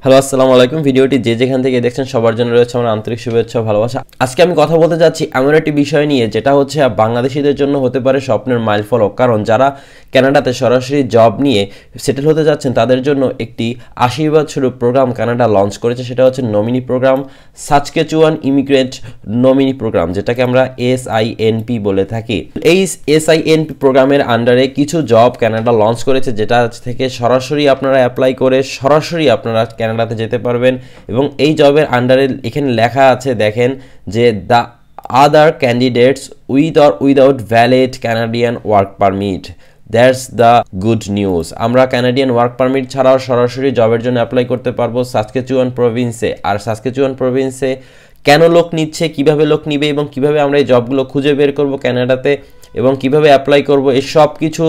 Hello আসসালামু আলাইকুম। ভিডিওটি যে যেখান থেকে দেখছেন সবার জন্য রয়েছে আমার আন্তরিক শুভেচ্ছা ও ভালোবাসা। আজকে আমি কথা বলতে যাচ্ছি এমন একটি বিষয় নিয়ে যেটা হচ্ছে বাংলাদেশিদের জন্য হতে পারে স্বপ্নের মাইলফলক, কারণ যারা কানাডাতে সরাসরি জব নিয়ে সেটেল হতে যাচ্ছেন তাদের জন্য একটি আশীর্বাদ স্বরূপ প্রোগ্রাম কানাডা লঞ্চ করেছে। সেটা হচ্ছে nominee programme, Saskatchewan immigrant nominee programme, যেটাকে আমরা SINP বলে থাকি। এই SINP প্রোগ্রামের আন্ডারে কিছু জব কানাডা লঞ্চ করেছে, যেটা থেকে সরাসরি আপনারা অ্যাপ্লাই করে সরাসরি আপনারা কানাডাতে যেতে পারবেন। এবং এই জবের আন্ডারে এখানে লেখা আছে, দেখেন যে the other candidates with or without valid Canadian work permit, that's the good news. আমরা ক্যানাডিয়ান ওয়ার্ক পারমিট ছাড়াও সরাসরি জবের জন্য অ্যাপ্লাই করতে পারবো সাসকেচুয়ান প্রভিন্সে। আর সাসকেচুয়ান প্রভিন্সে কেন লোক নিচ্ছে, কিভাবে লোক নিবে এবং কিভাবে আমরা এই জবগুলো খুঁজে বের করব কানাডাতে এবং কিভাবে অ্যাপ্লাই করব, এই সব কিছু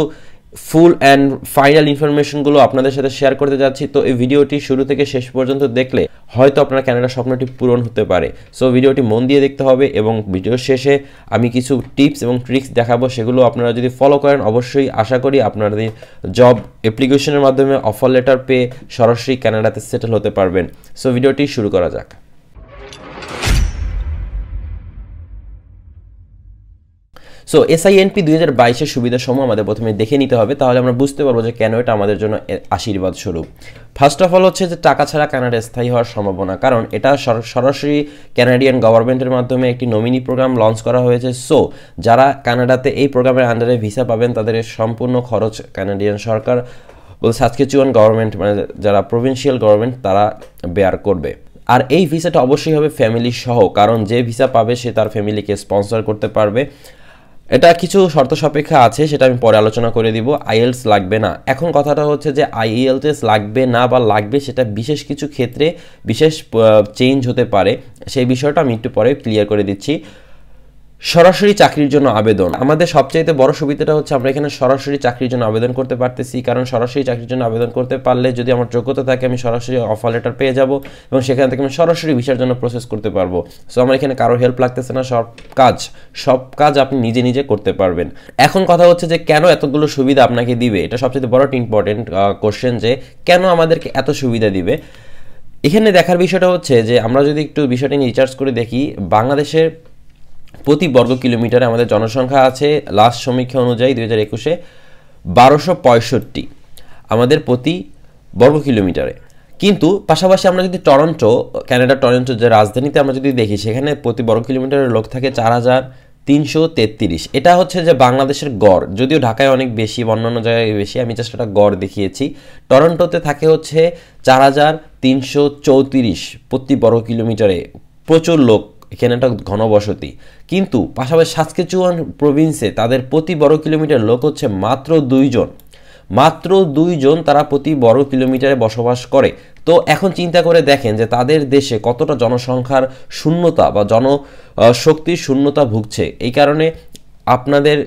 ফুল অ্যান্ড ফাইনাল ইনফরমেশনগুলো আপনাদের সাথে শেয়ার করতে যাচ্ছি। তো এই ভিডিওটি শুরু থেকে শেষ পর্যন্ত দেখলে হয়তো আপনার কানাডার স্বপ্নটি পূরণ হতে পারে। সো ভিডিওটি মন দিয়ে দেখতে হবে এবং ভিডিওর শেষে আমি কিছু টিপস এবং ট্রিক্স দেখাবো, সেগুলো আপনারা যদি ফলো করেন অবশ্যই আশা করি আপনাদের জব অ্যাপ্লিকেশনের মাধ্যমে অফার লেটার পেয়ে সরাসরি কানাডাতে সেটেল হতে পারবেন। সো ভিডিওটি শুরু করা যাক। সো SINP 2022-এর সুবিধাসমূহ আমাদের প্রথমে দেখে নিতে হবে, তাহলে আমরা বুঝতে পারবো যে কেন এটা আমাদের জন্য আশীর্বাদ স্বরূপ। ফার্স্ট অফ অল হচ্ছে যে টাকা ছাড়া কানাডায় স্থায়ী হওয়ার সম্ভাবনা, কারণ এটা সরাসরি কানাডিয়ান গভর্নমেন্টের মাধ্যমে একটি নমিনি প্রোগ্রাম লঞ্চ করা হয়েছে। সো যারা কানাডাতে এই প্রোগ্রামের আন্ডারে ভিসা পাবেন তাদের সম্পূর্ণ খরচ কানাডিয়ান সরকার বলতে সাসকেচুয়ান গভর্নমেন্ট, মানে যারা প্রভিন্সিয়াল গভর্নমেন্ট, তারা বেয়ার করবে। আর এই ভিসাটা অবশ্যই হবে ফ্যামিলি সহ, কারণ যে ভিসা পাবে সে তার ফ্যামিলিকে স্পন্সর করতে পারবে। এটা কিছু শর্ত সাপেক্ষে আছে, সেটা আমি পরে আলোচনা করে দিব। IELTS লাগবে না। এখন কথাটা হচ্ছে যে IELTS লাগবে না বা লাগবে, সেটা বিশেষ কিছু ক্ষেত্রে বিশেষ চেঞ্জ হতে পারে। সেই বিষয়টা আমি একটু পরে ক্লিয়ার করে দিচ্ছি। সরাসরি চাকরির জন্য আবেদন, আমাদের সবচাইতে বড় সুবিধাটা হচ্ছে আমরা এখানে সরাসরি চাকরির জন্য আবেদন করতে পারতেছি, কারণ সরাসরি চাকরির জন্য আবেদন করতে পারলে যদি আমার যোগ্যতা থাকে আমি সরাসরি অফার লেটার পেয়ে যাব এবং সেখান থেকে আমি সরাসরি ভিসার জন্য প্রসেস করতে পারবো। সো আমার এখানে কারো হেল্প লাগতেছে না, সব কাজ আপনি নিজে নিজে করতে পারবেন। এখন কথা হচ্ছে যে কেন এতগুলো সুবিধা আপনাকে দিবে, এটা সবচেয়ে বড় ইম্পর্টেন্ট কোশ্চেন, যে কেন আমাদেরকে এত সুবিধা দিবে। এখানে দেখার বিষয়টা হচ্ছে যে আমরা যদি একটু বিষয়টা নিয়ে রিসার্চ করে দেখি, বাংলাদেশের প্রতি বর্গ কিলোমিটারে আমাদের জনসংখ্যা আছে লাস্ট সমীক্ষা অনুযায়ী 2021-এ 1265 আমাদের প্রতি বর্গ কিলোমিটারে। কিন্তু পাশাপাশি আমরা যদি কানাডার টরন্টো যে রাজধানীতে আমরা যদি দেখি, সেখানে প্রতি বর্গ কিলোমিটারের লোক থাকে 4333। এটা হচ্ছে যে বাংলাদেশের গড়, যদিও ঢাকায় অনেক বেশি, অন্যান্য জায়গায় বেশি, আমি জাস্ট একটা গড় দেখিয়েছি। টরন্টোতে থাকে হচ্ছে 4334 প্রতি বর্গ কিলোমিটারে, প্রচুর লোক, এখানে একটা ঘনবসতি। কিন্তু পাশাপাশি সাসকেচুয়ান প্রভিন্সে তাদের প্রতি বর্গ কিলোমিটার লোক হচ্ছে মাত্র 2 জন, তারা প্রতি বর্গ কিলোমিটারে বসবাস করে। তো এখন চিন্তা করে দেখেন যে তাদের দেশে কতটা জনসংখ্যার শূন্যতা বা জনশক্তির শূন্যতা ভুগছে। এই কারণে আপনাদের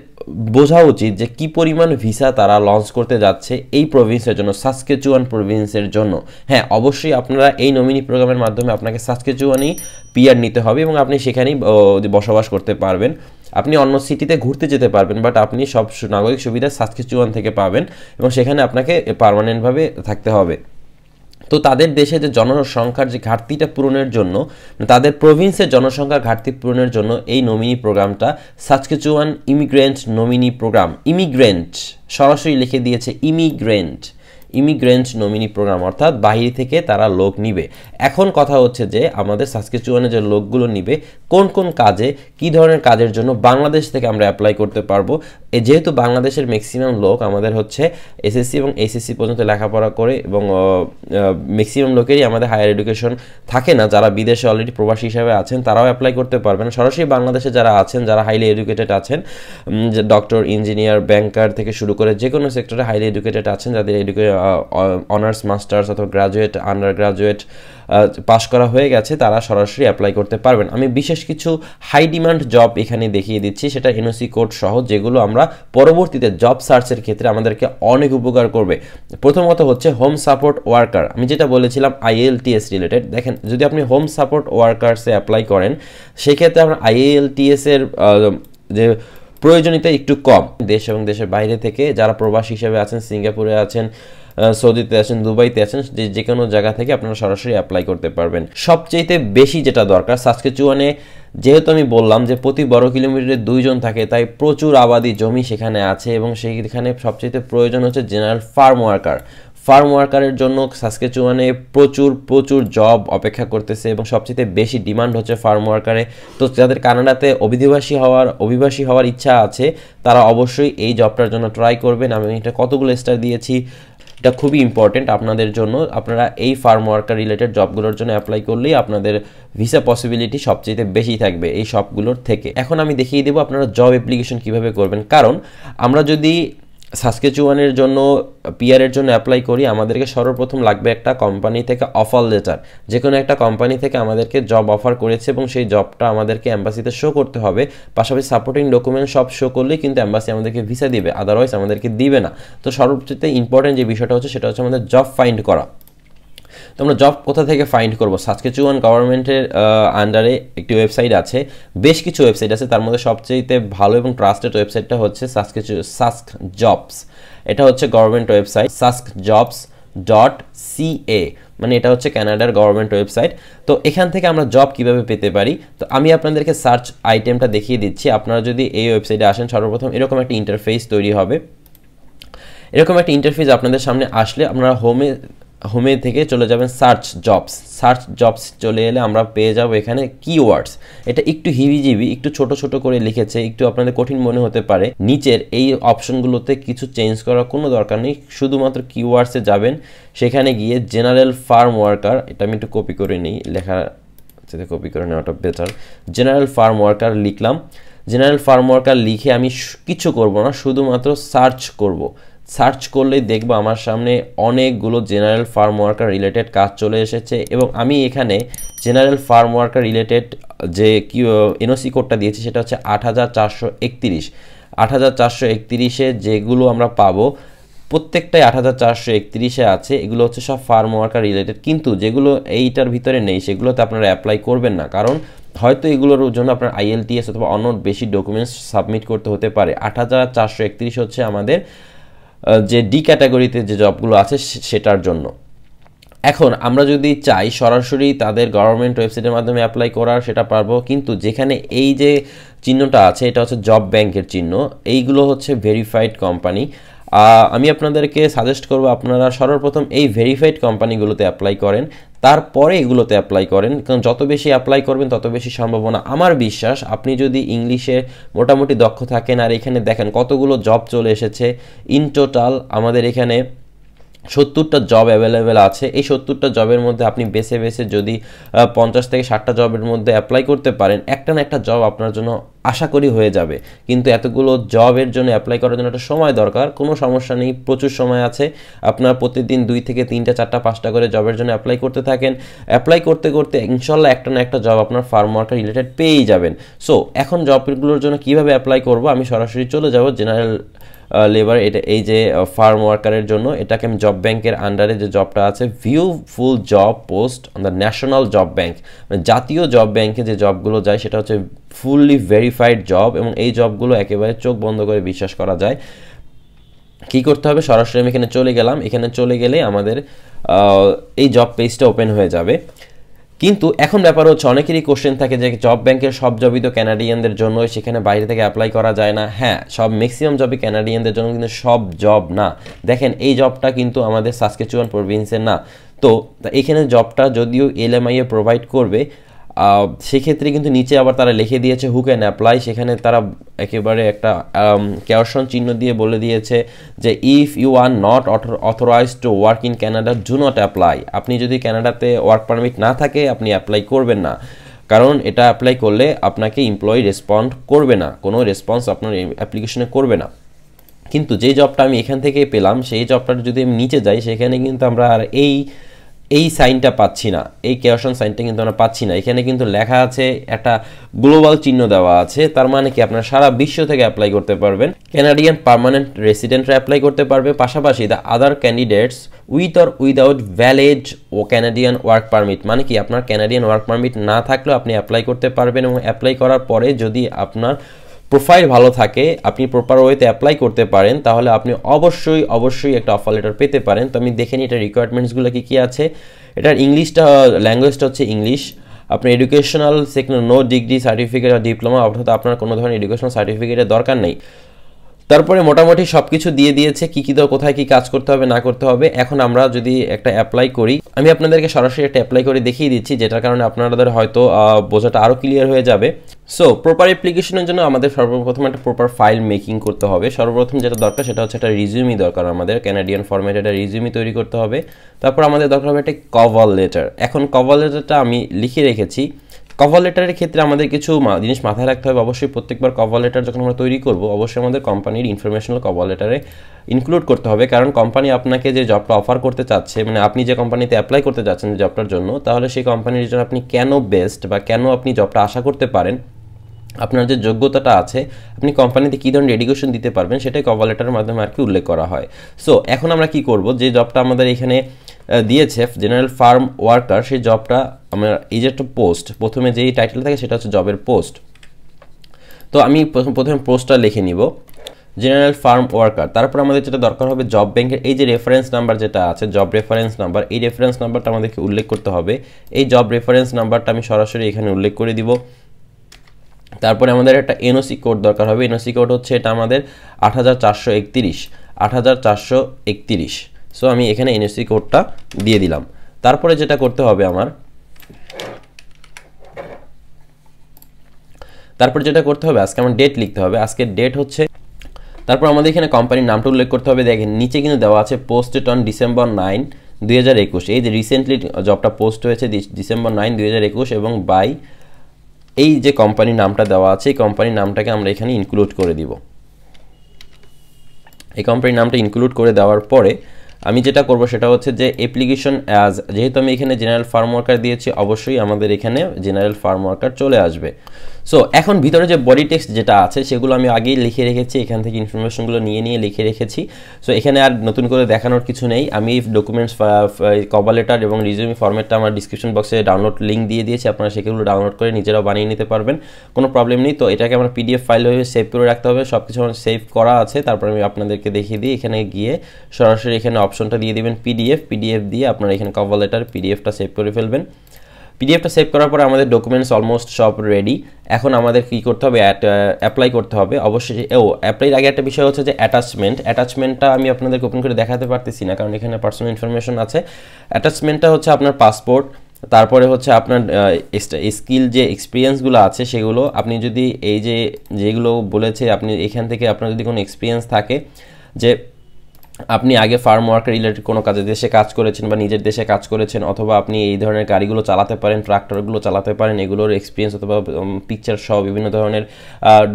বোঝা উচিত যে কি পরিমাণ ভিসা তারা লঞ্চ করতে যাচ্ছে এই প্রভিন্সের জন্য, সাসকেচুয়ান প্রভিন্সের জন্য। হ্যাঁ, অবশ্যই আপনারা এই নমিনি প্রোগ্রামের মাধ্যমে আপনাকে সাসকেচুয়ানই PR নিতে হবে এবং আপনি সেখানেই বসবাস করতে পারবেন। আপনি অন্য সিটিতে ঘুরতে যেতে পারবেন, বাট আপনি সব নাগরিক সুবিধা সাসকেচুয়ান থেকে পাবেন এবং সেখানে আপনাকে পার্মানেন্টভাবে থাকতে হবে। তো তাদের দেশে যে জনসংখ্যার যে ঘাটতিটা পূরণের জন্য, তাদের প্রভিন্সের জনসংখ্যার ঘাটতি পূরণের জন্য এই নমিনি প্রোগ্রামটা সাসকেচুয়ান ইমিগ্রেন্ট নমিনি প্রোগ্রাম, ইমিগ্রেন্ট সরাসরি লিখে দিয়েছে ইমিগ্রেন্ট নমিনি প্রোগ্রাম, অর্থাৎ বাইরে থেকে তারা লোক নিবে। এখন কথা হচ্ছে যে আমাদের সাসকেচুয়ানে যে লোকগুলো নিবে কোন কোন কাজে, কি ধরনের কাজের জন্য বাংলাদেশ থেকে আমরা অ্যাপ্লাই করতে পারবো। যেহেতু বাংলাদেশের ম্যাক্সিমাম লোক আমাদের হচ্ছে SSC এবং HSC পর্যন্ত লেখাপড়া করে এবং ম্যাক্সিমাম লোকেরই আমাদের হায়ার এডুকেশন থাকে না, যারা বিদেশে অলরেডি প্রবাসী হিসাবে আছেন তারাও অ্যাপ্লাই করতে পারবেন। সরাসরি বাংলাদেশে যারা আছেন, যারা হাইলি এডুকেটেড আছেন, ডক্টর, ইঞ্জিনিয়ার, ব্যাংকার থেকে শুরু করে যে কোনো সেক্টরে হাইলি এডুকেটেড আছেন, যাদের অনার্স, মাস্টার্স অথবা গ্রাজুয়েট, আন্ডার গ্রাজুয়েট পাশ করা হয়ে গেছে, তারা সরাসরি অ্যাপ্লাই করতে পারবেন। আমি বিশেষ কিছু হাই ডিমান্ড জব এখানে দেখিয়ে দিচ্ছি, সেটা NOC কোড সহ, যেগুলো আমরা পরবর্তীতে জব সার্চের ক্ষেত্রে আমাদেরকে অনেক উপকার করবে। প্রথমত হচ্ছে হোম সাপোর্ট ওয়ার্কার, আমি যেটা বলেছিলাম IELTS রিলেটেড। দেখেন, যদি আপনি হোম সাপোর্ট ওয়ার্কার্সে অ্যাপ্লাই করেন, সেক্ষেত্রে আপনার IELTS এর যে প্রয়োজনীয়তা একটু কম। দেশ এবং দেশের বাইরে থেকে যারা প্রবাসী হিসেবে আছেন, সিঙ্গাপুরে আছেন, সৌদিতে আছেন, দুবাইতে আছেন, যে কোনো জায়গা থেকে আপনারা সরাসরি অ্যাপ্লাই করতে পারবেন। সবচেয়ে বেশি যেটা দরকার সাসকেচুয়ানে, যেহেতু আমি বললাম যে প্রতি বর্গ কিলোমিটারে 2 জন থাকে, তাই প্রচুর আবাদি জমি সেখানে আছে এবং সেইখানে সবচেয়ে প্রয়োজন হচ্ছে জেনারেল ফার্ম ওয়ার্কার। ফার্ম ওয়ার্কারের জন্য সাসকেচুয়ানে প্রচুর জব অপেক্ষা করতেছে এবং সবচেয়ে বেশি ডিমান্ড হচ্ছে ফার্ম ওয়ার্কারে। তো যাদের কানাডাতে অভিবাসী হওয়ার ইচ্ছা আছে তারা অবশ্যই এই জবটার জন্য ট্রাই করবেন। আমি এটা কতগুলো স্টার দিয়েছি, এটা খুবই ইম্পর্টেন্ট আপনাদের জন্য। আপনারা এই ফার্ম ওয়ার্কার রিলেটেড জবগুলোর জন্য অ্যাপ্লাই করলেই আপনাদের ভিসা পসিবিলিটি সবচেয়ে বেশি থাকবে এই সবগুলোর থেকে। এখন আমি দেখিয়ে দেবো আপনারা জব অ্যাপ্লিকেশন কিভাবে করবেন। কারণ আমরা যদি সাসকেচুয়ানের জন্য পিআরের জন্য অ্যাপ্লাই করি, আমাদেরকে সর্বপ্রথম লাগবে একটা কোম্পানি থেকে অফার লেটার। যে কোনো একটা কোম্পানি থেকে আমাদেরকে জব অফার করেছে এবং সেই জবটা আমাদেরকে অ্যাম্বাসিতে শো করতে হবে। পাশাপাশি সাপোর্টিং ডকুমেন্ট সব শো করলেই কিন্তু অ্যাম্বাসি আমাদেরকে ভিসা দিবে, আদারওয়াইজ আমাদেরকে দিবে না। তো সর্বচেয়ে ইম্পর্টেন্ট যে বিষয়টা হচ্ছে সেটা হচ্ছে আমাদের জব ফাইন্ড করা। তো আমরা জব কোথা থেকে ফাইন্ড করব? সাসকেচুয়ান গভর্নমেন্টের আন্ডারে একটি ওয়েবসাইট আছে, বেশ কিছু ওয়েবসাইট আছে, তার মধ্যে সবচেয়ে ভালো এবং ট্রাস্টেড ওয়েবসাইটটা হচ্ছে সাস্ক জবস। এটা হচ্ছে গভর্নমেন্ট ওয়েবসাইট saskjobs.ca, মানে এটা হচ্ছে কানাডার গভর্নমেন্ট ওয়েবসাইট। তো এখান থেকে আমরা জব কিভাবে পেতে পারি, তো আমি আপনাদেরকে সার্চ আইটেমটা দেখিয়ে দিচ্ছি। আপনারা যদি এই ওয়েবসাইটে আসেন, সর্বপ্রথম এরকম একটা ইন্টারফেস তৈরি হবে। এরকম একটা ইন্টারফেস আপনাদের সামনে আসলে আপনারা হোমে থেকে চলে যাবেন সার্চ জবস চলে এলে আমরা পেয়ে যাব এখানে কিওয়ার্ডস। এটা একটু হিবিজিবি, একটু ছোট করে লিখেছে, একটু আপনাদের কঠিন মনে হতে পারে। নিচের এই অপশনগুলোতে কিছু চেঞ্জ করার কোনো দরকার নেই, শুধুমাত্র কিওয়ার্ডসে যাবেন। সেখানে গিয়ে জেনারেল ফার্ম ওয়ার্কার, এটা আমি একটু কপি করে নিই, লেখা যাতে কপি করে নেওয়াটা বেটার। জেনারেল ফার্ম ওয়ার্কার লিখলাম। জেনারেল ফার্ম ওয়ার্কার লিখে আমি কিছু করব না, শুধুমাত্র সার্চ করব। সার্চ করলেই দেখব আমার সামনে অনেকগুলো জেনারেল ফার্ম ওয়ার্কার রিলেটেড কাজ চলে এসেছে এবং আমি এখানে জেনারেল ফার্ম ওয়ার্কার রিলেটেড যে এনওসি কোডটা দিয়েছি সেটা হচ্ছে 8431। 8431-এ যেগুলো আমরা পাবো প্রত্যেকটাই 8431-এ আছে। এগুলো হচ্ছে সব ফার্ম ওয়ার্কার রিলেটেড, কিন্তু যেগুলো এইটার ভিতরে নেই সেগুলোতে আপনারা অ্যাপ্লাই করবেন না, কারণ হয়তো এগুলোর জন্য আপনার IELTS অথবা অন্য বেশি ডকুমেন্টস সাবমিট করতে হতে পারে। 8431 হচ্ছে আমাদের যে ডি ক্যাটাগরিতে যে জবগুলো আছে সেটার জন্য। এখন আমরা যদি চাই সরাসরি তাদের গভর্নমেন্ট ওয়েবসাইটের মাধ্যমে অ্যাপ্লাই করার, সেটা পারবো, কিন্তু যেখানে এই যে চিহ্নটা আছে এটা হচ্ছে জব ব্যাংকের চিহ্ন, এইগুলো হচ্ছে ভেরিফাইড কোম্পানি। আমি আপনাদেরকে সাজেস্ট করব আপনারা সর্বপ্রথম এই ভেরিফাইড কোম্পানিগুলোতে অ্যাপ্লাই করেন, তারপরে এগুলোতে অ্যাপ্লাই করেন, কারণ যত বেশি অ্যাপ্লাই করবেন তত বেশি সম্ভাবনা। আমার বিশ্বাস আপনি যদি ইংলিশে মোটামুটি দক্ষ থাকেন, আর এখানে দেখেন কতগুলো জব চলে এসেছে। ইন টোটাল আমাদের এখানে 70টা জব অ্যাভেলেবেল আছে। এই 70টা জবের মধ্যে আপনি বেছে যদি 50 থেকে 60টা জবের মধ্যে অ্যাপ্লাই করতে পারেন, একটা না একটা জব আপনার জন্য আশা করি হয়ে যাবে। কিন্তু এতগুলো জবের জন্য অ্যাপ্লাই করার জন্য একটা সময় দরকার, কোনো সমস্যা নেই, প্রচুর সময় আছে। আপনার প্রতিদিন 2 থেকে 3টা 4টা 5টা করে জবের জন্য অ্যাপ্লাই করতে থাকেন। অ্যাপ্লাই করতে ইনশাল্লাহ একটা না একটা জব আপনার ফার্ম ওয়ার্কার রিলেটেড পেয়েই যাবেন। সো এখন জবগুলোর জন্য কিভাবে অ্যাপ্লাই করব, আমি সরাসরি চলে যাব জেনারেল লেবার, এটা এই যে ফার্ম ওয়ার্কারের জন্য, এটাকে আমি জব ব্যাংকের আন্ডারে যে জবটা আছে view full job post on the national job bank, মানে জাতীয় জব ব্যাংকে যে জবগুলো যায় সেটা হচ্ছে ফুললি ভেরিফাইড জব এবং এই জবগুলো একেবারে চোখ বন্ধ করে বিশ্বাস করা যায়। কি করতে হবে, সরাসরি আমি এখানে চলে গেলাম। এখানে চলে গেলে আমাদের এই জব পেজটা ওপেন হয়ে যাবে। কিন্তু এখন ব্যাপার হচ্ছে অনেকেরই কোশ্চেন থাকে যে জব ব্যাংকের সব জবই তো ক্যানাডিয়ানদের জন্য, সেখানে বাইরে থেকে অ্যাপ্লাই করা যায় না। হ্যাঁ, সব ম্যাক্সিমাম জবই ক্যানাডিয়ানদের জন্য, কিন্তু সব জব না। দেখেন এই জবটা কিন্তু আমাদের সাসকেচুয়ান প্রভিন্সের না। তো এখানে জবটা যদিও LMI এ প্রোভাইড করবে, সেক্ষেত্রে কিন্তু নিচে আবার তারা লিখে দিয়েছে হু ক্যান অ্যাপ্লাই। সেখানে তারা একেবারে একটা ক্যারশন চিহ্ন দিয়ে বলে দিয়েছে যে if you are not authorised to work in Canada do not apply. আপনি যদি ক্যানাডাতে ওয়ার্ক পারমিট না থাকে আপনি অ্যাপ্লাই করবেন না, কারণ এটা অ্যাপ্লাই করলে আপনাকে এমপ্লয়ি রেসপন্ড করবে না, কোনো রেসপন্স আপনার অ্যাপ্লিকেশনে করবে না। কিন্তু যে জবটা আমি এখান থেকে পেলাম সেই জবটার যদি আমি নিচে যাই, সেখানে কিন্তু আমরা আর এই সাইনটা পাচ্ছি না, এই ক্যারশন সাইনটা কিন্তু আমরা পাচ্ছি না। এখানে কিন্তু লেখা আছে, একটা গ্লোবাল চিহ্ন দেওয়া আছে, তার মানে কি আপনারা সারা বিশ্ব থেকে অ্যাপ্লাই করতে পারবেন। ক্যানাডিয়ান পার্মানেন্ট রেসিডেন্টরা অ্যাপ্লাই করতে পারবে, পাশাপাশি the other candidates with or without valid ও ক্যানাডিয়ান ওয়ার্ক পারমিট, মানে কি আপনার ক্যানাডিয়ান ওয়ার্ক পারমিট না থাকলেও আপনি অ্যাপ্লাই করতে পারবেন। এবং অ্যাপ্লাই করার পরে যদি আপনার প্রোফাইল ভালো থাকে, আপনি প্রপার ওয়েতে অ্যাপ্লাই করতে পারেন, তাহলে আপনি অবশ্যই একটা অফার লেটার পেতে পারেন। তো আমি দেখে নিই এটা রিকোয়ারমেন্টসগুলো কী আছে। এটার ল্যাঙ্গুয়েজটা হচ্ছে ইংলিশ। আপনার educational sector no degree certificate আর ডিপ্লোমা, অর্থাৎ আপনার কোনো ধরনের এডুকেশনাল সার্টিফিকেটের দরকার নেই। তারপরে মোটামুটি সব কিছু দিয়ে দিয়েছে, কী কোথায় কী কাজ করতে হবে না করতে হবে। এখন আমরা যদি একটা অ্যাপ্লাই করি, আমি আপনাদেরকে সরাসরি একটা অ্যাপ্লাই করে দেখিয়ে দিচ্ছি, যেটার কারণে আপনাদের হয়তো বোঝাটা আরও ক্লিয়ার হয়ে যাবে। সো প্রপার অ্যাপ্লিকেশনের জন্য আমাদের সর্বপ্রথম একটা প্রপার ফাইল মেকিং করতে হবে। সর্বপ্রথম যেটা দরকার সেটা হচ্ছে একটা রিজিউমি দরকার, আমাদের ক্যানাডিয়ান ফরম্যাটে একটা রিজিউমি তৈরি করতে হবে। তারপর আমাদের দরকার হবে একটা কভার লেটার। এখন কভার লেটারটা আমি লিখে রেখেছি। কভার লেটারের ক্ষেত্রে আমাদের কিছু জিনিস মাথায় রাখতে হবে। অবশ্যই প্রত্যেকবার কভার লেটার যখন আমরা তৈরি করব, অবশ্যই আমাদের কোম্পানির ইনফরমেশনাল কভার লেটারে ইনক্লুড করতে হবে, কারণ কোম্পানি আপনাকে যে জবটা অফার করতে চাচ্ছে, মানে আপনি যে কোম্পানিতে অ্যাপ্লাই করতে যাচ্ছেন জবটার জন্য, তাহলে সেই কোম্পানির জন্য আপনি কেন বেস্ট বা কেন আপনি জবটা আশা করতে পারেন, আপনার যে যোগ্যতাটা আছে, আপনি কোম্পানিতে কী ধরনের এডুকেশন দিতে পারবেন, সেটাই কভার লেটারের মাধ্যমে আর কি উল্লেখ করা হয়। সো এখন আমরা কি করব, যে জবটা আমাদের এখানে দিয়েছে জেনারেল ফার্ম ওয়ার্কার, সেই জবটা আমরা এই যে একটা পোস্ট, প্রথমে যেই টাইটেল থাকে সেটা হচ্ছে জবের পোস্ট। তো আমি প্রথমে পোস্টটা লিখে নিব, জেনারেল ফার্ম ওয়ার্কার। তারপর আমাদের যেটা দরকার হবে জব ব্যাংকের এই যে রেফারেন্স নাম্বার যেটা আছে, জব রেফারেন্স নাম্বার, এই রেফারেন্স নাম্বারটা আমাদেরকে উল্লেখ করতে হবে। এই জব রেফারেন্স নাম্বারটা আমি সরাসরি এখানে উল্লেখ করে দিব। তারপরে আমাদের একটা এনওসি কোড দরকার হবে। এনওসি কোড হচ্ছে এটা আমাদের 8431। সো আমি এখানে এনওসি কোডটা দিয়ে দিলাম। তারপরে যেটা করতে হবে আজকে আমার ডেট লিখতে হবে। আজকের ডেট হচ্ছে, তারপর আমাদের এখানে কোম্পানির নামটা উল্লেখ করতে হবে। দেখেন নিচে কিন্তু দেওয়া আছে পোস্টেড অন ডিসেম্বর 9, 2021। এই যে রিসেন্টলি জবটা পোস্ট হয়েছে ডিসেম্বর 9, 2021, এবং বাই এই যে কোম্পানির নামটা দেওয়া আছে, এই কোম্পানির নামটাকে আমরা এখানে ইনক্লুড করে দিব। এই কোম্পানির নামটা ইনক্লুড করে দেওয়ার পরে আমি যেটা করব সেটা হচ্ছে যে অ্যাপ্লিকেশন অ্যাজ, যেহেতু আমি এখানে জেনারেল ফার্ম ওয়ার্কার দিয়েছি, অবশ্যই আমাদের এখানে জেনারেল ফার্ম ওয়ার্কার চলে আসবে। সো এখন ভিতরে যে বডি টেক্সট যেটা আছে সেগুলো আমি আগেই লিখে রেখেছি, এখান থেকে ইনফরমেশনগুলো নিয়ে লিখে রেখেছি। সো এখানে আর নতুন করে দেখানোর কিছু নেই। আমি ডকুমেন্টস, কভার লেটার এবং রিজিউমি ফরম্যাটটা আমার ডিসক্রিপশন বক্সে ডাউনলোড লিঙ্ক দিয়ে দিয়েছি, আপনারা সেগুলো ডাউনলোড করে নিজেরাও বানিয়ে নিতে পারবেন, কোনো প্রবলেম নেই। তো এটাকে আমার পিডিএফ ফাইল হয়ে সেভ করে রাখতে হবে, সব কিছু আমার সেভ করা আছে। তারপর আমি আপনাদেরকে দেখিয়ে দিই, এখানে গিয়ে সরাসরি এখানে অপশনটা দিয়ে দিবেন পিডিএফ দিয়ে আপনারা এখানে কভার লেটার পিডিএফটা সেভ করে ফেলবেন। পিডিএফটা সেভ করার পরে আমাদের ডকুমেন্টস অলমোস্ট সব রেডি। এখন আমাদের কি করতে হবে, অ্যাপ্লাই করতে হবে। অবশ্যই অ্যাপ্লাইয়ের আগে একটা বিষয় হচ্ছে যে অ্যাটাচমেন্টটা আমি আপনাদেরকে ওপেন করে দেখাতে পারতেছি না, কারণ এখানে পার্সোনাল ইনফরমেশন আছে। অ্যাটাচমেন্টটা হচ্ছে আপনার পাসপোর্ট, তারপরে হচ্ছে আপনার স্কিল যে এক্সপিরিয়েন্সগুলো আছে সেগুলো। আপনি যদি এই যেগুলো বলেছে, আপনি এখান থেকে আপনার যদি কোনো এক্সপিরিয়েন্স থাকে যে আপনি আগে ফার্ম ওয়ার্কার রিলেটেড কোনো কাজে দেশে কাজ করেছেন বা নিজের দেশে কাজ করেছেন, অথবা আপনি এই ধরনের গাড়িগুলো চালাতে পারেন, ট্রাক্টরগুলো চালাতে পারেন, এগুলোর এক্সপিরিয়েন্স অথবা পিকচার সহ বিভিন্ন ধরনের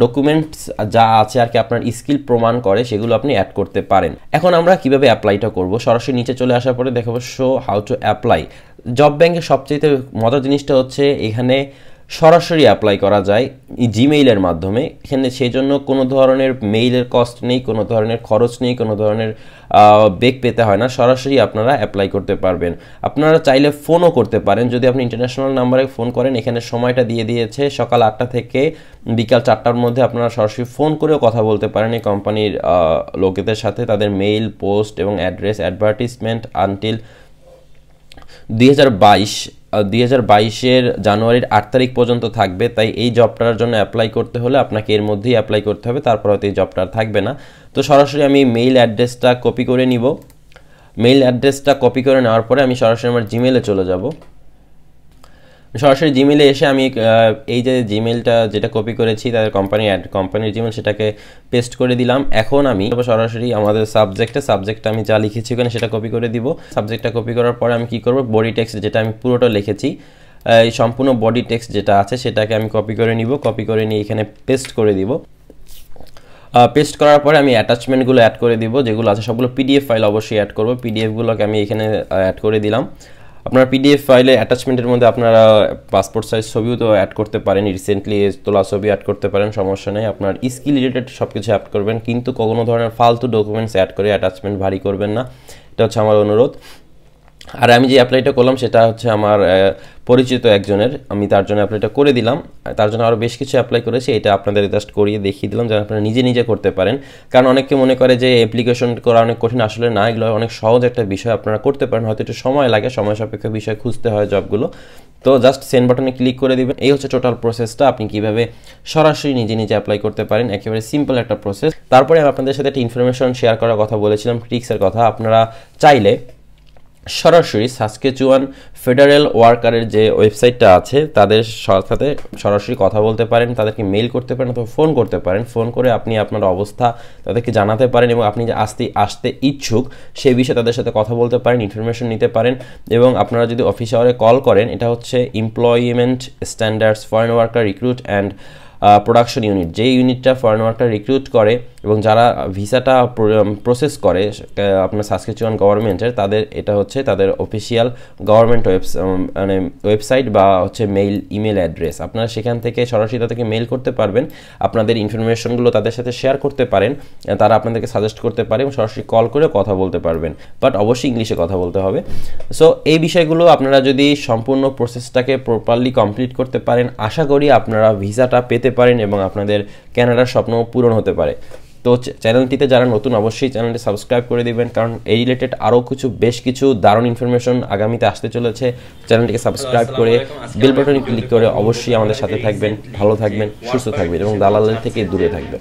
ডকুমেন্টস যা আছে আর কি আপনার স্কিল প্রমাণ করে, সেগুলো আপনি অ্যাড করতে পারেন। এখন আমরা কিভাবে অ্যাপ্লাইটা করব, সরাসরি নিচে চলে আসার পরে দেখাবো show how to apply. Job ব্যাংকের সবচেয়ে মজার জিনিসটা হচ্ছে এখানে সরাসরি অ্যাপ্লাই করা যায় জিমেইলের মাধ্যমে। এখানে সেই জন্য কোনো ধরনের মেইলের কস্ট নেই, কোনো ধরনের খরচ নেই, কোনো ধরনের বেগ পেতে হয় না, সরাসরি আপনারা অ্যাপ্লাই করতে পারবেন। আপনারা চাইলে ফোনও করতে পারেন, যদি আপনি ইন্টারন্যাশনাল নাম্বারে ফোন করেন, এখানে সময়টা দিয়ে দিয়েছে সকাল 8টা থেকে বিকাল 4টার মধ্যে আপনারা সরাসরি ফোন করেও কথা বলতে পারেন এই কোম্পানির লোকেদের সাথে। তাদের মেইল, পোস্ট এবং অ্যাড্রেস অ্যাডভার্টিসমেন্ট আনটিল 2022 জানুয়ারির 8 তারিখ পর্যন্ত থাকবে। তাই এই জবটার জন্য অ্যাপ্লাই করতে হলে আপনাকে এর মধ্যেই অ্যাপ্লাই করতে হবে, তারপর হয়তো এই জবটা থাকবে না। তো সরাসরি আমি মেইল অ্যাড্রেসটা কপি করে নিব। মেইল অ্যাড্রেসটা কপি করে নেওয়ার পরে আমি সরাসরি আমার জিমেইলে চলে যাব। সরাসরি জিমেইলে এসে আমি এই যে জিমেইলটা যেটা কপি করেছি তাদের কোম্পানির জিমেইল, সেটাকে পেস্ট করে দিলাম। এখন আমি সরাসরি আমাদের সাবজেক্টটা আমি যা লিখেছি ওখানে সেটা কপি করে দিব। সাবজেক্টটা কপি করার পরে আমি কি করব, বডি টেক্সট যেটা আমি পুরোটা লিখেছি, এই সম্পূর্ণ বডি টেক্সট যেটা আছে সেটাকে আমি কপি করে নিব। কপি করে নিয়ে এখানে পেস্ট করে দিব। পেস্ট করার পরে আমি অ্যাটাচমেন্টগুলো অ্যাড করে দিব, যেগুলো আছে সবগুলো পিডিএফ ফাইল অবশ্যই অ্যাড করব। পিডিএফগুলোকে আমি এখানে অ্যাড করে দিলাম। আপনার পিডিএফ ফাইলে অ্যাটাচমেন্টের মধ্যে আপনারা পাসপোর্ট সাইজ ছবিও তো অ্যাড করতে পারেন, রিসেন্টলি তোলা ছবি অ্যাড করতে পারেন, সমস্যা নেই। আপনার স্কিল রিলেটেড সব কিছু অ্যাড করবেন, কিন্তু কোনো ধরনের ফালতু ডকুমেন্টস অ্যাড করে অ্যাটাচমেন্ট ভারী করবেন না, এটা হচ্ছে আমার অনুরোধ। আর আমি যে অ্যাপ্লাইটা করলাম সেটা হচ্ছে আমার পরিচিত একজনের, আমি তার জন্য অ্যাপ্লাইটা করে দিলাম। তার জন্য আরও বেশ কিছু অ্যাপ্লাই করেছি, এটা আপনাদের জাস্ট করিয়ে দেখিয়ে দিলাম যেন আপনারা নিজে নিজে করতে পারেন। কারণ অনেকে মনে করে যে অ্যাপ্লিকেশন করা অনেক কঠিন, আসলে না, এগুলো অনেক সহজ একটা বিষয়, আপনারা করতে পারেন। হয়তো একটু সময় লাগে, সময় সাপেক্ষ বিষয় খুঁজতে হয় জবগুলো। তো জাস্ট সেন্ড বাটনে ক্লিক করে দিবেন। এই হচ্ছে টোটাল প্রসেসটা, আপনি কীভাবে সরাসরি নিজে নিজে অ্যাপ্লাই করতে পারেন, একেবারে সিম্পল একটা প্রসেস। তারপরে আমি আপনাদের সাথে একটা ইনফরমেশন শেয়ার করার কথা বলেছিলাম, ট্রিক্সের কথা। আপনারা চাইলে সরাসরি সাসকেচুয়ান ফেডারেল ওয়ার্কারের যে ওয়েবসাইটটা আছে তাদের সাথে সরাসরি কথা বলতে পারেন, তাদেরকে মেইল করতে পারেন অথবা ফোন করতে পারেন। ফোন করে আপনি আপনার অবস্থা তাদেরকে জানাতে পারেন এবং আপনি যে আসতে ইচ্ছুক সেই বিষয়ে তাদের সাথে কথা বলতে পারেন, ইনফরমেশন নিতে পারেন। এবং আপনারা যদি অফিস আওয়ারে কল করেন, এটা হচ্ছে employment standards foreign worker recruit and production unit, যে ইউনিটটা ফরেন ওয়ার্কার রিক্রুট করে এবং যারা ভিসাটা প্রসেস করে আপনার সাসকেচুয়ান গভর্নমেন্টের, তাদের এটা হচ্ছে তাদের অফিসিয়াল গভর্নমেন্ট মানে ওয়েবসাইট বা হচ্ছে ইমেল অ্যাড্রেস। আপনারা সেখান থেকে সরাসরি তাদেরকে মেইল করতে পারবেন, আপনাদের ইনফরমেশনগুলো তাদের সাথে শেয়ার করতে পারেন, তারা আপনাদেরকে সাজেস্ট করতে পারে এবং সরাসরি কল করে কথা বলতে পারবেন, বাট অবশ্যই ইংলিশে কথা বলতে হবে। সো এই বিষয়গুলো আপনারা যদি সম্পূর্ণ প্রসেসটাকে প্রপারলি কমপ্লিট করতে পারেন, আশা করি আপনারা ভিসাটা পেতে পারেন এবং আপনাদের কানাডার স্বপ্ন পূরণ হতে পারে। তো চ্যানেলটিতে যারা নতুন, অবশ্যই চ্যানেলটি সাবস্ক্রাইব করে দিবেন, কারণ এই রিলেটেড আরও বেশ কিছু দারুণ ইনফরমেশন আগামীতে আসতে চলেছে। চ্যানেলটিকে সাবস্ক্রাইব করে বেল বাটনে ক্লিক করে অবশ্যই আমাদের সাথে থাকবেন। ভালো থাকবেন, সুস্থ থাকবেন এবং দালালের থেকে দূরে থাকবেন।